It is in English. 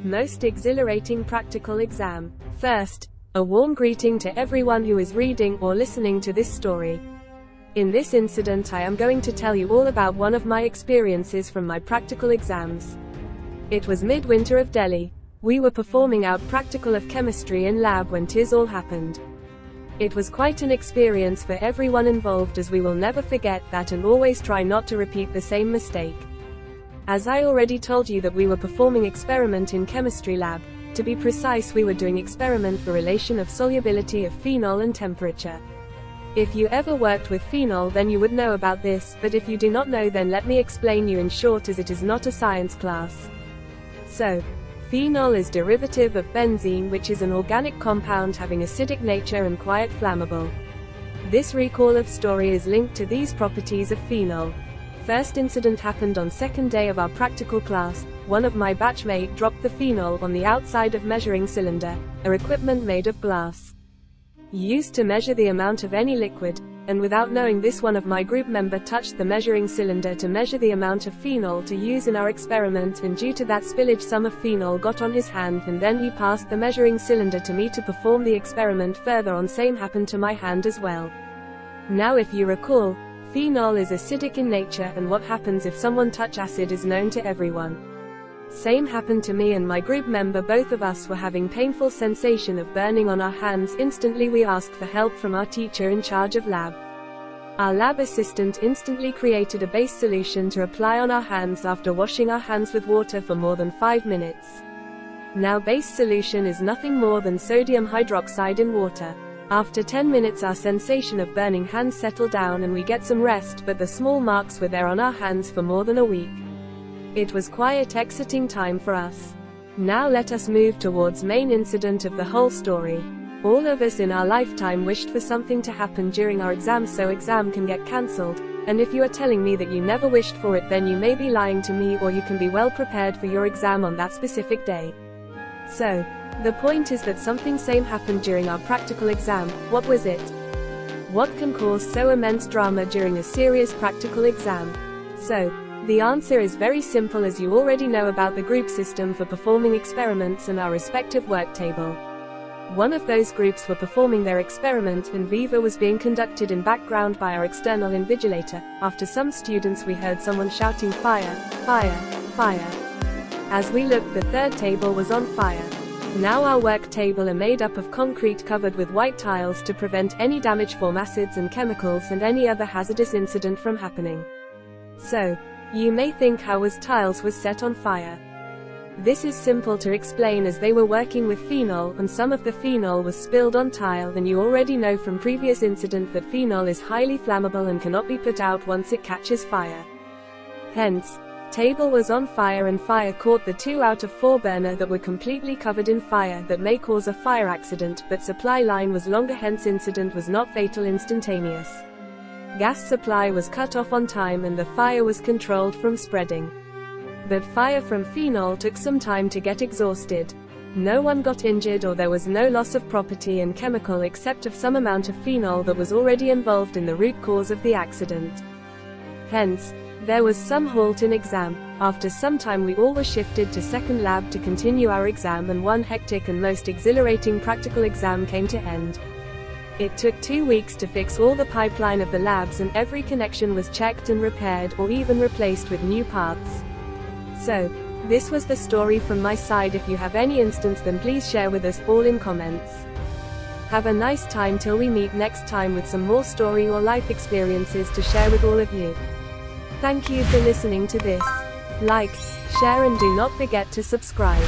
Most exhilarating practical exam. First, a warm greeting to everyone who is reading or listening to this story. In this incident I am going to tell you all about one of my experiences from my practical exams. It was midwinter of Delhi. We were performing out practical of chemistry in lab when tis all happened. It was quite an experience for everyone involved, as we will never forget that and always try not to repeat the same mistake. As I already told you that we were performing experiment in chemistry lab. To be precise, we were doing experiment for relation of solubility of phenol and temperature. If you ever worked with phenol then you would know about this, but if you do not know then let me explain you in short, as it is not a science class. So, phenol is derivative of benzene, which is an organic compound having acidic nature and quite flammable. This recall of story is linked to these properties of phenol. First incident happened on second day of our practical class. One of my batchmate dropped the phenol on the outside of measuring cylinder, a equipment made of glass, used to measure the amount of any liquid, and without knowing this, one of my group member touched the measuring cylinder to measure the amount of phenol to use in our experiment, and due to that spillage some of phenol got on his hand, and then he passed the measuring cylinder to me to perform the experiment further on. Same happened to my hand as well. Now if you recall, phenol is acidic in nature, and what happens if someone touch acid is known to everyone. Same happened to me and my group member. Both of us were having painful sensation of burning on our hands. Instantly we asked for help from our teacher in charge of lab. Our lab assistant instantly created a base solution to apply on our hands after washing our hands with water for more than 5 minutes. Now base solution is nothing more than sodium hydroxide in water. After 10 minutes our sensation of burning hands settled down and we get some rest, but the small marks were there on our hands for more than a week. It was quite exciting time for us. Now let us move towards main incident of the whole story. All of us in our lifetime wished for something to happen during our exam so exam can get cancelled, and if you are telling me that you never wished for it then you may be lying to me, or you can be well prepared for your exam on that specific day. So, the point is that something same happened during our practical exam. What was it? What can cause so immense drama during a serious practical exam? So, the answer is very simple, as you already know about the group system for performing experiments and our respective work table. One of those groups were performing their experiment and Viva was being conducted in background by our external invigilator. After some students we heard someone shouting fire, fire, fire. As we looked, the third table was on fire. Now our work table are made up of concrete covered with white tiles to prevent any damage from acids and chemicals and any other hazardous incident from happening. So, you may think how tiles was set on fire. This is simple to explain, as they were working with phenol and some of the phenol was spilled on tile, and you already know from previous incident that phenol is highly flammable and cannot be put out once it catches fire. Hence, table was on fire and fire caught the 2 out of 4 burner that were completely covered in fire that may cause a fire accident, but supply line was longer, hence incident was not fatal instantaneous. Gas supply was cut off on time and the fire was controlled from spreading. But fire from phenol took some time to get exhausted. No one got injured or there was no loss of property and chemical except of some amount of phenol that was already involved in the root cause of the accident. Hence, there was some halt in exam. After some time we all were shifted to second lab to continue our exam, and one hectic and most exhilarating practical exam came to end. It took 2 weeks to fix all the pipeline of the labs, and every connection was checked and repaired or even replaced with new parts. So, this was the story from my side. If you have any instance then please share with us all in comments. Have a nice time till we meet next time with some more story or life experiences to share with all of you. Thank you for listening to this. Like, share and do not forget to subscribe.